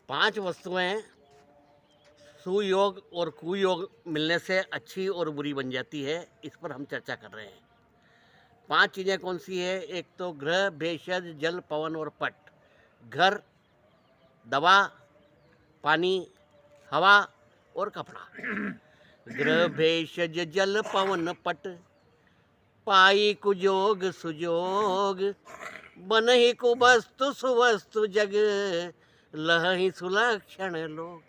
5 वस्तुएं सुयोग और कुयोग मिलने से अच्छी और बुरी बन जाती है। इस पर हम चर्चा कर रहे हैं। 5 चीज़ें कौन सी है? एक तो ग्रह, भेषज, जल, पवन और पट। घर, दवा, पानी, हवा और कपड़ा। ग्रह, भेषज, जल, पवन, पट, पाई कुजोग सुजोग, बनहि कुवस्तु सुवस्तु जग, लहहि सुलक्षण लोग।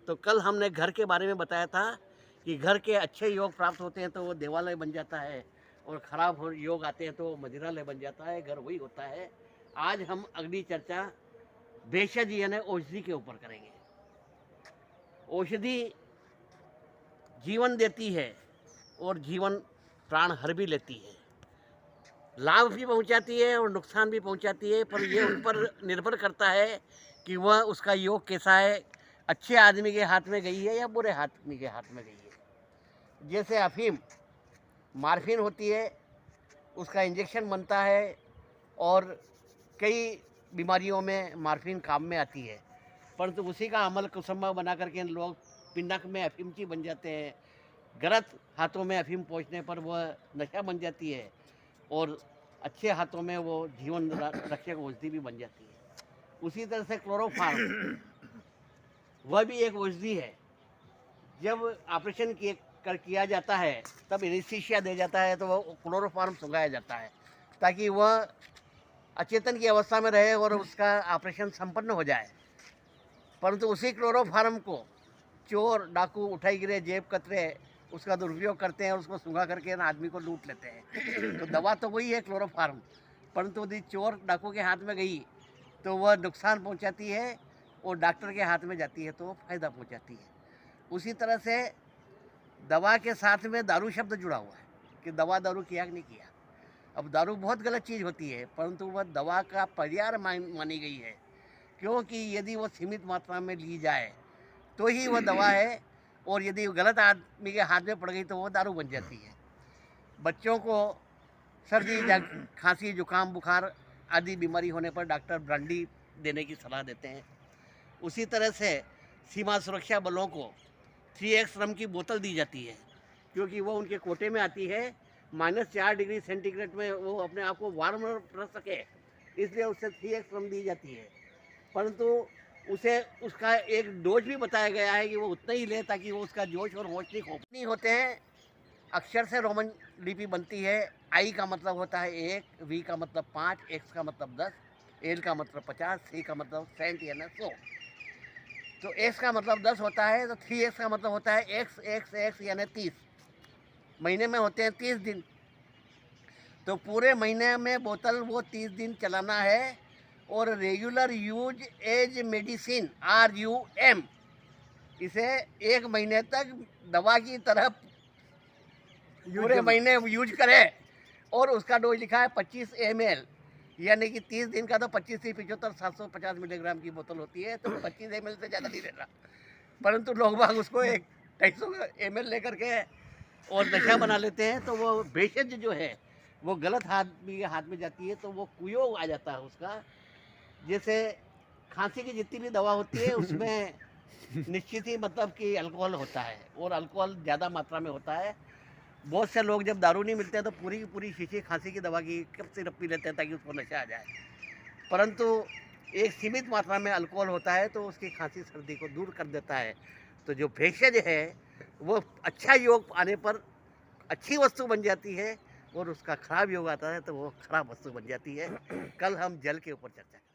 तो कल हमने घर के बारे में बताया था कि घर के अच्छे योग प्राप्त होते हैं तो वो देवालय बन जाता है, और खराब योग आते हैं तो वो मदिरालय बन जाता है। घर वही होता है। आज हम अगली चर्चा भेषज यानी औषधि के ऊपर करेंगे। औषधि जीवन देती है और जीवन प्राण हर भी लेती है। लाभ भी पहुंचाती है और नुकसान भी पहुंचाती है, पर यह उन पर निर्भर करता है कि वह उसका योग कैसा है। अच्छे आदमी के हाथ में गई है या बुरे आदमी के हाथ में गई है। जैसे अफीम, मार्फिन होती है, उसका इंजेक्शन बनता है और कई बीमारियों में मार्फिन काम में आती है, परंतु उसी का अमल कुसम्मा बना करके लोग पिंडक में अफीमची बन जाते हैं। गलत हाथों में अफीम पहुंचने पर वह नशा बन जाती है, और अच्छे हाथों में वो जीवन रक्षक औषधि भी बन जाती है। उसी तरह से क्लोरोफार्म, वह भी एक औषधि है। जब ऑपरेशन किया जाता है तब एनेस्थीसिया दे जाता है तो वह क्लोरोफार्म सुंघाया जाता है ताकि वह अचेतन की अवस्था में रहे और उसका ऑपरेशन संपन्न हो जाए। परंतु उसी क्लोरोफार्म को चोर, डाकू, उठाई गिरे, जेब कतरे उसका दुरुपयोग करते हैं और उसको सूंघा करके ना आदमी को लूट लेते हैं। तो दवा तो वही है क्लोरोफार्म, परंतु यदि चोर डाकू के हाथ में गई तो वह नुकसान पहुंचाती है, और डॉक्टर के हाथ में जाती है तो वो फायदा पहुंचाती है। उसी तरह से दवा के साथ में दारू शब्द जुड़ा हुआ है कि दवा दारू किया कि नहीं किया। अब दारू बहुत गलत चीज़ होती है, परंतु वह दवा का पर्याय मानी गई है, क्योंकि यदि वो सीमित मात्रा में ली जाए तो ही वह दवा है, और यदि गलत आदमी के हाथ में पड़ गई तो वो दारू बन जाती है। बच्चों को सर्दी, खांसी, जुकाम, बुखार आदि बीमारी होने पर डॉक्टर ब्रांडी देने की सलाह देते हैं। उसी तरह से सीमा सुरक्षा बलों को 3x रम की बोतल दी जाती है, क्योंकि वो उनके कोटे में आती है। -4 डिग्री सेंटीग्रेड में वो अपने आप को वार्म रख सके, इसलिए उससे 3x रम दी जाती है। परंतु उसे उसका एक डोज भी बताया गया है कि वो उतना ही ले ताकि वो उसका जोश और होश नहीं होते हैं। अक्षर से रोमन लिपि बनती है। आई का मतलब होता है 1, वी का मतलब 5, एक्स का मतलब 10, एल का मतलब 50, सी का मतलब 100 यानी 100। तो एक्स का मतलब 10 होता है, तो 3x का मतलब होता है एक्स एक्स एक्स यानी 30। महीने में होते हैं 30 दिन, तो पूरे महीने में बोतल वो 30 दिन चलाना है। और regular use as medicine RUM, इसे 1 महीने तक दवा की तरह पूरे महीने यूज करे। और उसका डोज लिखा है 25 ml, यानी कि 30 दिन का तो 25 से 75 750 मिलीग्राम की बोतल होती है, तो 25 ml से ज़्यादा नहीं लेना। परंतु लोग बाग उसको 250 ml लेकर के और नशा बना लेते हैं, तो वो भेषज जो है वो गलत आदमी के हाथ में जाती है, तो वो कुयोग आ जाता है उसका। जैसे खांसी की जितनी भी दवा होती है उसमें निश्चित ही मतलब कि अल्कोहल होता है, और अल्कोहल ज़्यादा मात्रा में होता है। बहुत से लोग जब दारू नहीं मिलते हैं तो पूरी की पूरी शीशी खांसी की दवा की कब सिरप पी लेते हैं ताकि उसको नशा आ जाए। परंतु एक सीमित मात्रा में अल्कोहल होता है तो उसकी खांसी सर्दी को दूर कर देता है। तो जो भेषज है वो अच्छा योग आने पर अच्छी वस्तु बन जाती है, और उसका खराब योग आता है तो वो खराब वस्तु बन जाती है। कल हम जल के ऊपर चर्चा करेंगे।